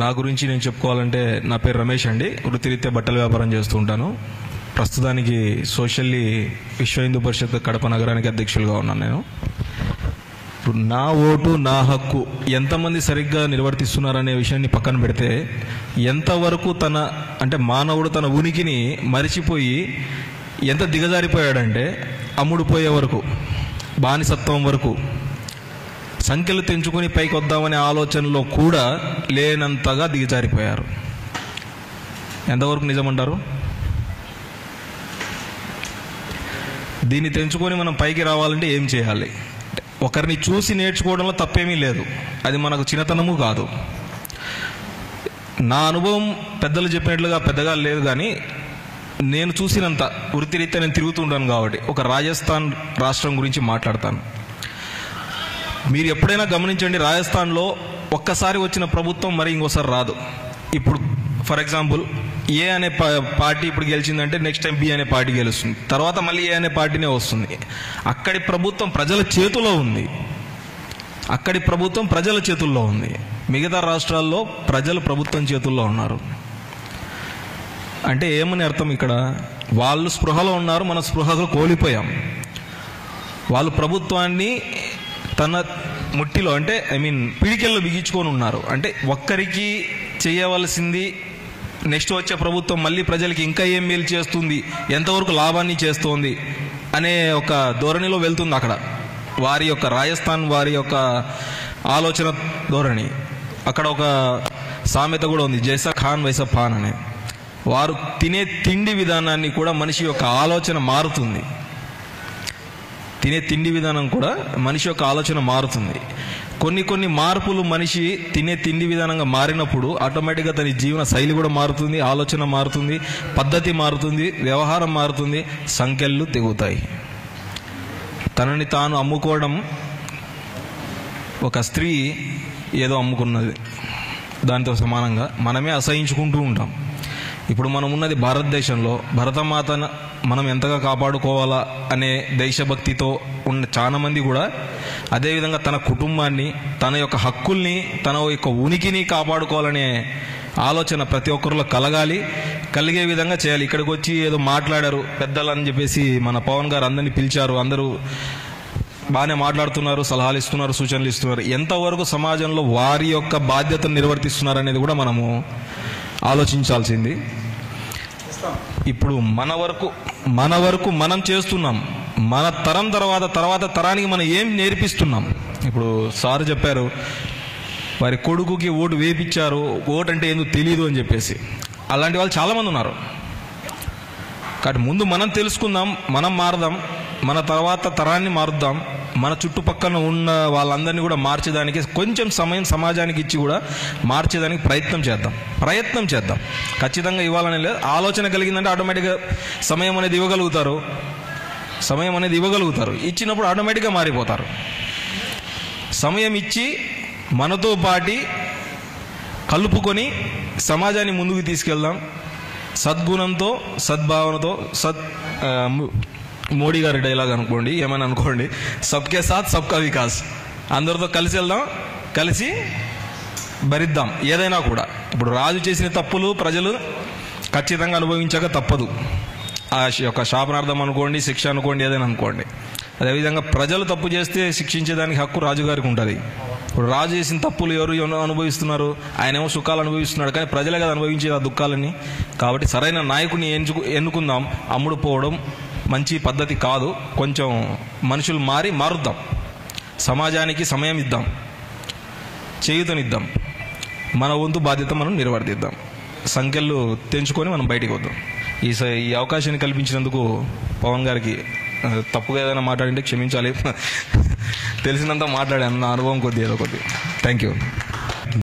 నా గురించి నేను చెప్పుకోవాలంటే నా పేరు రమేష్ అండి. వృత్తిరీత్యా బట్టల వ్యాపారం చేస్తూ ఉంటాను. ప్రస్తుతానికి సోషల్లీ విశ్వ హిందూ పరిషత్ కడప నగరానికి అధ్యక్షులుగా ఉన్నాను నేను. నా ఓటు నా హక్కు ఎంతమంది సరిగ్గా నిర్వర్తిస్తున్నారనే విషయాన్ని పక్కన పెడితే, ఎంతవరకు మానవుడు తన ఉనికిని మరిచిపోయి ఎంత దిగజారిపోయాడంటే, అమ్ముడుపోయే వరకు, బానిసత్వం వరకు, సంఖ్యలు తెంచుకుని పైకి వద్దామనే ఆలోచనలో కూడా లేనంతగా దిగజారిపోయారు. ఎంతవరకు నిజమంటారు? దీన్ని తెంచుకొని మనం పైకి రావాలంటే ఏం చేయాలి? ఒకరిని చూసి నేర్చుకోవడంలో తప్పేమీ లేదు, అది మనకు చిన్నతనము కాదు. నా అనుభవం పెద్దలు చెప్పినట్లుగా పెద్దగా లేదు, కానీ నేను చూసినంత వృత్తిరీత్యా నేను తిరుగుతుంటాను కాబట్టి ఒక రాజస్థాన్ రాష్ట్రం గురించి మాట్లాడతాను. మీరు ఎప్పుడైనా గమనించండి, రాజస్థాన్లో ఒక్కసారి వచ్చిన ప్రభుత్వం మరి ఇంకోసారి రాదు. ఇప్పుడు ఫర్ ఎగ్జాంపుల్ ఏ అనే పార్టీ ఇప్పుడు గెలిచిందంటే నెక్స్ట్ టైం బి అనే పార్టీ గెలుస్తుంది, తర్వాత మళ్ళీ ఏ అనే పార్టీనే వస్తుంది. అక్కడి ప్రభుత్వం ప్రజల చేతుల్లో ఉంది. అక్కడి ప్రభుత్వం ప్రజల చేతుల్లో ఉంది. మిగతా రాష్ట్రాల్లో ప్రజలు ప్రభుత్వం చేతుల్లో ఉన్నారు. అంటే ఏమని అర్థం? ఇక్కడ వాళ్ళు స్పృహలో ఉన్నారు, మన స్పృహలో కోల్పోయాం. వాళ్ళు ప్రభుత్వాన్ని తన ముట్టిలో అంటే పిడికెల్లో బిగించుకొని ఉన్నారు. అంటే ఒక్కరికి చేయవలసింది నెక్స్ట్ వచ్చే ప్రభుత్వం మళ్ళీ ప్రజలకి ఇంకా ఏం మేలు చేస్తుంది, ఎంతవరకు లాభాన్ని చేస్తోంది అనే ఒక ధోరణిలో వెళ్తుంది అక్కడ. వారి యొక్క రాజస్థాన్ వారి యొక్క ఆలోచన ధోరణి. అక్కడ ఒక సామెత కూడా ఉంది, జైసా ఖాన్ వైసా పాన్ అనే. వారు తినే తిండి విధానాన్ని కూడా మనిషి యొక్క ఆలోచన మారుతుంది. తినే తిండి విధానం కూడా మనిషి యొక్క ఆలోచన మారుతుంది. కొన్ని మార్పులు మనిషి తినే తిండి విధానంగా మారినప్పుడు ఆటోమేటిక్గా తన జీవన శైలి కూడా మారుతుంది, ఆలోచన మారుతుంది, పద్ధతి మారుతుంది, వ్యవహారం మారుతుంది, సంఖ్యలు తెగుతాయి. తనని తాను అమ్ముకోవడం, ఒక స్త్రీ ఏదో అమ్ముకున్నది దానితో సమానంగా మనమే అసహించుకుంటూ ఉంటాం. ఇప్పుడు మనం ఉన్నది భారతదేశంలో, భరతమాతను మనం ఎంతగా కాపాడుకోవాలా అనే దేశభక్తితో ఉన్న చాలా మంది కూడా అదేవిధంగా తన కుటుంబాన్ని, తన యొక్క హక్కుల్ని, తన యొక్క ఉనికిని కాపాడుకోవాలనే ఆలోచన ప్రతి ఒక్కరిలో కలిగే విధంగా చేయాలి. ఇక్కడికి వచ్చి ఏదో మాట్లాడారు పెద్దలు అని చెప్పేసి మన పవన్ గారు అందరినీ పిలిచారు, అందరూ బాగానే మాట్లాడుతున్నారు, సలహాలు ఇస్తున్నారు, సూచనలు ఇస్తున్నారు. ఎంతవరకు సమాజంలో వారి యొక్క బాధ్యతను నిర్వర్తిస్తున్నారు అనేది కూడా మనము ఆలోచించాల్సింది. ఇప్పుడు మన వరకు మనం చేస్తున్నాం, మన తరం తర్వాత తరానికి మనం ఏం నేర్పిస్తున్నాం? ఇప్పుడు సార్ చెప్పారు, వారి కొడుకుకి ఓటు వేపించారు, ఓటు అంటే ఏందో తెలియదు అని చెప్పేసి. అలాంటి వాళ్ళు చాలామంది ఉన్నారు. కాబట్టి ముందు మనం తెలుసుకుందాం, మనం మారదాం, మన తర్వాత తరాన్ని మారుద్దాం, మన చుట్టుపక్కల ఉన్న వాళ్ళందరినీ కూడా మార్చేదానికి కొంచెం సమయం సమాజానికి ఇచ్చి కూడా మార్చేదానికి ప్రయత్నం చేద్దాం. ఖచ్చితంగా ఇవ్వాలని లేదు, ఆలోచన కలిగిందంటే ఆటోమేటిక్గా సమయం అనేది ఇవ్వగలుగుతారు. ఇచ్చినప్పుడు ఆటోమేటిక్గా మారిపోతారు. సమయం ఇచ్చి మనతో పాటి కలుపుకొని సమాజాన్ని ముందుకు తీసుకెళ్దాం. సద్గుణంతో, సద్భావనతో, మోడీ గారి డైలాగ్ అనుకోండి, ఏమైనా అనుకోండి, సబ్కే సాత్ సబ్కా వికాస్. అందరితో కలిసి వెళ్దాం, కలిసి భరిద్దాం ఏదైనా కూడా. ఇప్పుడు రాజు చేసిన తప్పులు ప్రజలు ఖచ్చితంగా అనుభవించక తప్పదు. ఆ యొక్క శాపనార్థం అనుకోండి, శిక్ష అనుకోండి, ఏదైనా అనుకోండి. అదేవిధంగా ప్రజలు తప్పు చేస్తే శిక్షించేదానికి హక్కు రాజుగారికి ఉంటుంది. ఇప్పుడు రాజు చేసిన తప్పులు ఎవరు అనుభవిస్తున్నారు? ఆయనేమో సుఖాలు అనుభవిస్తున్నాడు, కానీ ప్రజలే కదా అనుభవించేది ఆ దుఃఖాలని. కాబట్టి సరైన నాయకుడిని ఎన్నుకుందాం. అమ్ముడు పోవడం మంచి పద్ధతి కాదు. కొంచెం మనుషులు మారుద్దాం, సమాజానికి సమయం ఇద్దాం, చేయూతనిద్దాం, మన వంతు బాధ్యత మనం నిర్వర్తిద్దాం. సంఖ్యలు తెంచుకొని మనం బయటికి వద్దాం. ఈ అవకాశాన్ని కల్పించినందుకు పవన్ గారికి తప్పుగా ఏదైనా మాట్లాడింటే క్షమించాలి. తెలిసినంత మాట్లాడాను, నా అనుభవం కొద్ది ఏదో కొద్ది. Thank you.